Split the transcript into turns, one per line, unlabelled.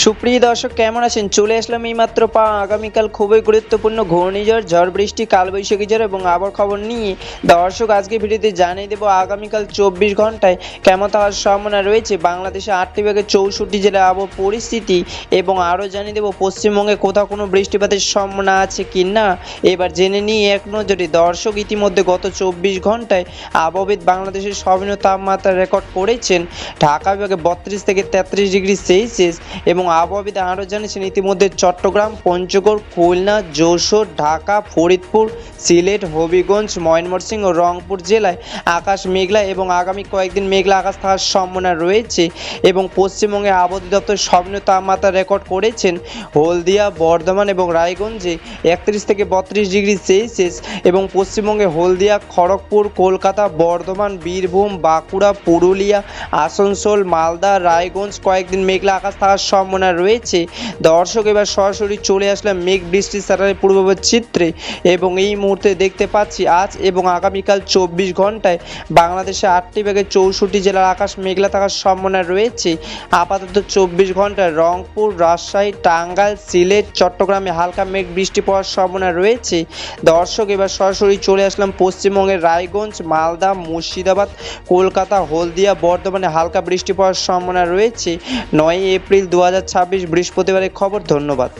সুপ্রিয় দর্শক কেমন আছেন? চলে আসলাম এইমাত্র পাওয়া আগামীকাল খুবই গুরুত্বপূর্ণ ঘূর্ণিঝড়, ঝড় বৃষ্টি, কালবৈশাখী ঝড় এবং আবহাওয়ার খবর নিয়ে। দর্শক আজকে ভিডিওতে জানিয়ে দেবো আগামীকাল 24 ঘন্টায় কেমন থাকার সম্ভাবনা রয়েছে বাংলাদেশে 8টি বিভাগের 64 জেলার আবহাওয়া পরিস্থিতি, এবং আরও জানিয়ে দেবো পশ্চিমবঙ্গে কোথাও কোনো বৃষ্টিপাতের সম্ভাবনা আছে কি না। এবার জেনে নিয়ে এক নজরে। দর্শক ইতিমধ্যে গত 24 ঘন্টায় আবহাওয়াবিদ বাংলাদেশের সর্বনিম্ন তাপমাত্রা রেকর্ড করেছেন ঢাকা বিভাগে 32 থেকে 33 ডিগ্রি সেলসিয়াস, এবং আবহাওয়াবিদ আরও জানিয়েছেন ইতিমধ্যে চট্টগ্রাম, পঞ্চগড়, খুলনা, যশোর, ঢাকা, ফরিদপুর, সিলেট, হবিগঞ্জ, ময়মনসিংহ ও রংপুর জেলায় আকাশ মেঘলা এবং আগামী কয়েকদিন মেঘলা আকাশ থাকার সম্ভাবনা রয়েছে। এবং পশ্চিমবঙ্গে আবহাওয়া দপ্তর সর্বনিম্ন তাপমাত্রা রেকর্ড করেছেন হলদিয়া, বর্ধমান এবং রায়গঞ্জে 31 থেকে 32 ডিগ্রি সেলসিয়াস, এবং পশ্চিমবঙ্গে হলদিয়া, খড়গপুর, কলকাতা, বর্ধমান, বীরভূম, বাঁকুড়া, পুরুলিয়া, আসানসোল, মালদা, রায়গঞ্জ কয়েকদিন মেঘলা আকাশ থাকার সম্ভাবনা রয়েছে। দর্শক এবার সরাসরি চলে আসলাম মেঘ বৃষ্টির স্যাটেলাইট পূর্বাভাস চিত্রে, এবং এই মুহূর্তে দেখতে পাচ্ছি আজ এবং আগামীকাল 24 ঘন্টায় বাংলাদেশে 8টি বিভাগের 64 জেলার আকাশ মেঘলা থাকার সম্ভাবনা রয়েছে। আপাতত 24 ঘন্টায় রংপুর, রাজশাহী, টাঙ্গাইল, সিলেট, চট্টগ্রামে হালকা মেঘ বৃষ্টি পড়ার সম্ভাবনা রয়েছে। দর্শক এবার সরাসরি চলে আসলাম পশ্চিমবঙ্গের রায়গঞ্জ, মালদা, মুর্শিদাবাদ, কলকাতা, হলদিয়া, বর্ধমানে হালকা বৃষ্টি পড়ার সম্ভাবনা রয়েছে। 9 এপ্রিল 2026 বৃহস্পতিবারের খবর। ধন্যবাদ।